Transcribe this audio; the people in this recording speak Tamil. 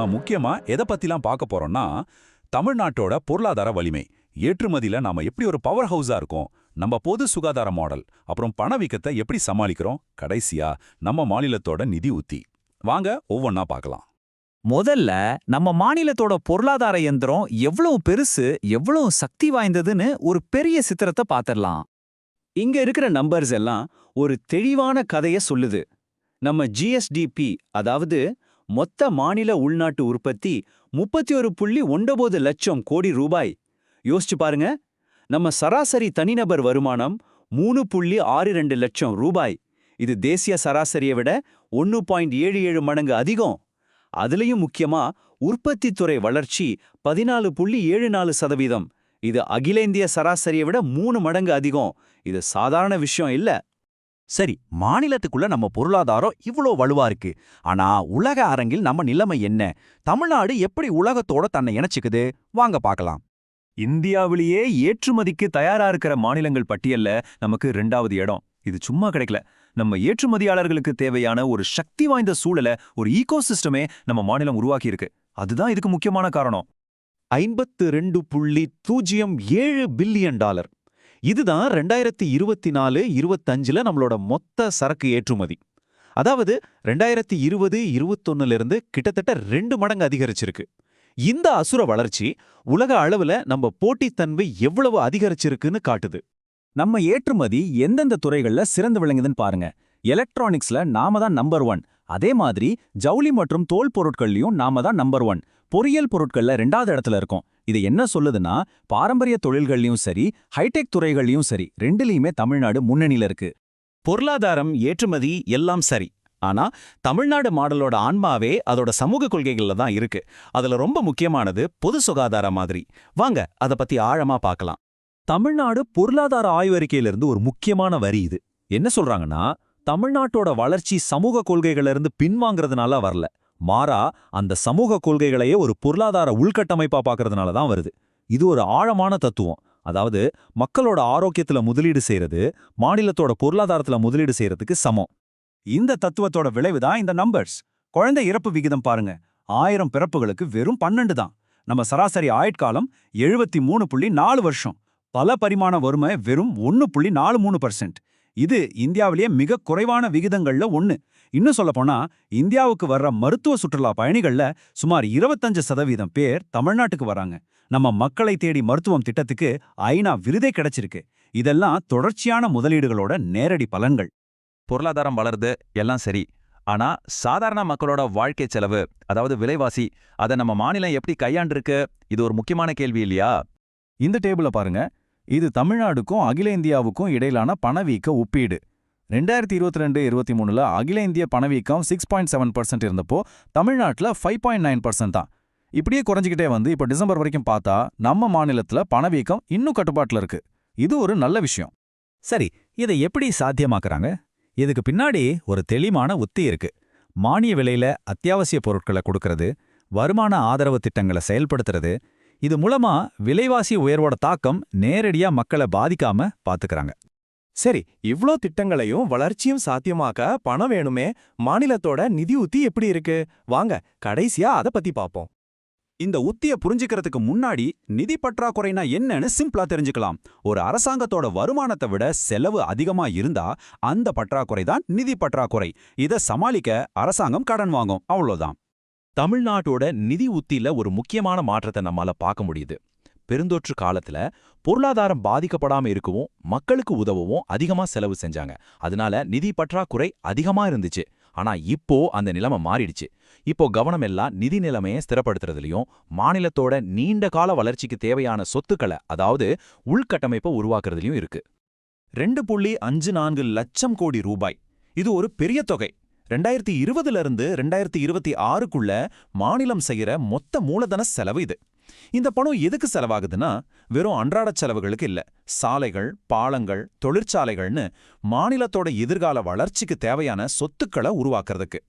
நாம முக்கியமா எதை பத்திலாம் பார்க்க போறோம்னா, தமிழ்நாட்டோட பொருளாதார வலிமை. ஏற்றுமதியில நாம எப்படி ஒரு பவர் ஹவுஸா இருக்கோம், நம்ம பொது சுகாதார மாடல், அப்புறம் பணவீக்கத்தை எப்படி சமாளிக்கிறோம், கடைசியா நம்ம மாநிலத்தோட நிதி உத்தி. வாங்க ஒவ்வொன்னா பார்க்கலாம். முதல்ல நம்ம மாநிலத்தோட பொருளாதார யந்திரம் எவ்வளவு பெருசு, எவ்வளவு சக்தி வாய்ந்ததுன்னு ஒரு பெரிய சித்திரத்தை பார்த்திடலாம். இங்க இருக்கிற நம்பர்ஸ் எல்லாம் ஒரு தெளிவான கதைய சொல்லுது. நம்ம ஜிஎஸ்டிபி, அதாவது மொத்த மாநில உள்நாட்டு உற்பத்தி 31.9 லட்சம் கோடி ரூபாய். யோசிச்சு பாருங்க. நம்ம சராசரி தனிநபர் வருமானம் 3.62 லட்சம் ரூபாய். இது தேசிய சராசரியை விட 1.77 மடங்கு அதிகம். அதுலயும் முக்கியமா உற்பத்தி துறை வளர்ச்சி 14.74%. இது அகில இந்திய சராசரியை விட 3 மடங்கு அதிகம். இது சாதாரண விஷயம் இல்ல. சரி, மாநிலத்துக்குள்ள நம்ம பொருளாதாரம் இவ்ளோ வலுவா இருக்கு. ஆனா உலக அரங்கில் நம்ம நிலைமை என்ன? தமிழ்நாடு எப்படி உலகத்தோட தன்னை இணைச்சுக்குது? வாங்க பார்க்கலாம். இந்தியாவிலேயே ஏற்றுமதிக்கு தயாரா இருக்கிற மாநிலங்கள் பட்டியல்ல நமக்கு 2வது இடம். இது சும்மா கிடைக்கல. நம்ம ஏற்றுமதியாளர்களுக்கு தேவையான ஒரு சக்தி வாய்ந்த சூழலை, ஒரு ஈகோசிஸ்டமே நம்ம மாநிலம் உருவாக்கி இருக்கு. அதுதான் இதுக்கு முக்கியமான காரணம். 52.07 பில்லியன் டாலர். இதுதான் 2024-25 நம்மளோட மொத்த சரக்கு ஏற்றுமதி. அதாவது 2020-21 கிட்டத்தட்ட 2 மடங்கு அதிகரிச்சிருக்கு. இந்த அசுர வளர்ச்சி உலக அளவுல நம்ம போட்டித்தன்மை எவ்வளவு அதிகரிச்சிருக்குன்னு காட்டுது. நம்ம ஏற்றுமதி எந்தெந்த துறைகள்ல சிறந்து விளங்குதுன்னு பாருங்க. எலக்ட்ரானிக்ஸ்ல நாம தான் நம்பர் 1. அதே மாதிரி ஜவுளி மற்றும் தோல் பொருட்கள்லயும் நாம தான் நம்பர் 1. பொறியியல் பொருட்கள்ல 2வது இடத்துல இருக்கோம். இது என்ன சொல்லுதுன்னா, பாரம்பரிய தொழில்கள்லயும் சரி, ஹைடெக் துறைகள்லயும் சரி, ரெண்டுலயுமே தமிழ்நாடு முன்னணியில இருக்கு. பொருளாதாரம், ஏற்றுமதி எல்லாம் சரி. ஆனா தமிழ்நாடு மாடலோட ஆன்மாவே அதோட சமூக கொள்கைகள்ல தான் இருக்கு. அதுல ரொம்ப முக்கியமானது பொது சுகாதார மாதிரி. வாங்க அத பத்தி ஆழமா பார்க்கலாம். தமிழ்நாடு பொருளாதார ஆய்வறிக்கையிலிருந்து ஒரு முக்கியமான வரி இது. என்ன சொல்றாங்கன்னா, தமிழ்நாட்டோட வளர்ச்சி சமூக கொள்கைகளிலிருந்து பின்வாங்கிறதுனால வரல, மாறா அந்த சமூக கொள்கைகளையே ஒரு பொருளாதார உள்கட்டமைப்பா பார்க்கறதுனால தான் வருது. இது ஒரு ஆழமான தத்துவம். அதாவது மக்களோட ஆரோக்கியத்துல முதலீடு செய்யறது மாநிலத்தோட பொருளாதாரத்துல முதலீடு செய்யறதுக்கு சமம். இந்த தத்துவத்தோட விளைவுதான் இந்த நம்பர்ஸ். குழந்தை இறப்பு விகிதம் பாருங்க. 1000 பிறப்புகளுக்கு வெறும் 12 தான். நம்ம சராசரி ஆயுட்காலம் 73.4 வருஷம். பல பரிமாண வறுமை வெறும் 1.43%. இது இந்தியாவிலேயே மிக குறைவான விகிதங்கள்ல ஒண்ணு. இன்னும் சொல்லப்போனா, இந்தியாவுக்கு வர்ற மருத்துவ சுற்றுலா பயணிகள்ல சுமார் 25% பேர் தமிழ்நாட்டுக்கு வராங்க. நம்ம மக்களை தேடி மருத்துவம் திட்டத்துக்கு ஐநா விருதே கிடைச்சிருக்கு. இதெல்லாம் தொடர்ச்சியான முதலீடுகளோட நேரடி பலன்கள். பொருளாதாரம் வளருது, எல்லாம் சரி. ஆனா சாதாரண மக்களோட வாழ்க்கை செலவு, அதாவது விலைவாசி, அதை நம்ம மாநிலம் எப்படி கையாண்டிருக்கு? இது ஒரு முக்கியமான கேள்வி இல்லையா? இந்த டேபிள பாருங்க. இது தமிழ்நாடுக்கும் அகில இந்தியாவுக்கும் இடையிலான பணவீக்க ஒப்பீடு. 2022-23 அகில இந்திய பணவீக்கம் 6.7% இருந்தப்போ தமிழ்நாட்டில் 5.9% தான். இப்படியே குறைஞ்சிக்கிட்டே வந்து இப்போ டிசம்பர் வரைக்கும் பார்த்தா நம்ம மாநிலத்தில் பணவீக்கம் இன்னும் கட்டுப்பாட்டில் இருக்கு. இது ஒரு நல்ல விஷயம். சரி, இதை எப்படி சாத்தியமாக்குறாங்க? இதுக்கு பின்னாடி ஒரு தெளிவான உத்தி இருக்கு. மானிய விலையில அத்தியாவசிய பொருட்களை கொடுக்கறது, வருமான ஆதரவு திட்டங்களை செயல்படுத்துறது. இது மூலமா விலைவாசி உயர்வோட தாக்கம் நேரடியா மக்களை பாதிக்காம பாத்துக்கறாங்க. சரி, இவ்ளோ திட்டங்களையும் வளர்ச்சியும் சாத்தியமாக்க பணம் வேணுமே. மாநிலத்தோட நிதி உத்தி எப்படி இருக்கு? வாங்க கடைசியா அத பத்தி பாப்போம். இந்த உத்திய புரிஞ்சுக்கிறதுக்கு முன்னாடி நிதி பற்றாக்குறைனா என்னன்னு சிம்பிளா தெரிஞ்சுக்கலாம். ஒரு அரசாங்கத்தோட வருமானத்தை விட செலவு அதிகமா இருந்தா அந்த பற்றாக்குறை தான் நிதி பற்றாக்குறை. இதை சமாளிக்க அரசாங்கம் கடன் வாங்கும், அவ்வளோதான். தமிழ்நாட்டோட நிதி உத்தியில ஒரு முக்கியமான மாற்றத்தை நம்மால பார்க்க முடியுது. பெருந்தொற்று காலத்துல பொருளாதாரம் பாதிக்கப்படாம இருக்கவும் மக்களுக்கு உதவவும் அதிகமா செலவு செஞ்சாங்க. அதனால நிதி பற்றாக்குறை அதிகமா இருந்துச்சு. ஆனா இப்போ அந்த நிலைமை மாறிடுச்சு. இப்போ கவனம் எல்லாம் நிதி நிலைமையை ஸ்திரப்படுத்துறதுலயும் மாநிலத்தோட நீண்ட கால வளர்ச்சிக்கு தேவையான சொத்துக்களை, அதாவது உள்கட்டமைப்பை உருவாக்குறதுலயும் இருக்கு. 2.54 லட்சம் கோடி ரூபாய். இது ஒரு பெரிய தொகை. 2020 2026க்குள்ள மாநிலம் செய்யற மொத்த மூலதன செலவு இது. இந்த பணம் எதுக்கு செலவாகுதுன்னா, வெறும் அன்றாட செலவுகளுக்கு இல்ல, சாலைகள், பாலங்கள், தொழிற்சாலைகள்னு மாநிலத்தோட எதிர்கால வளர்ச்சிக்கு தேவையான சொத்துக்களை உருவாக்குறதுக்கு.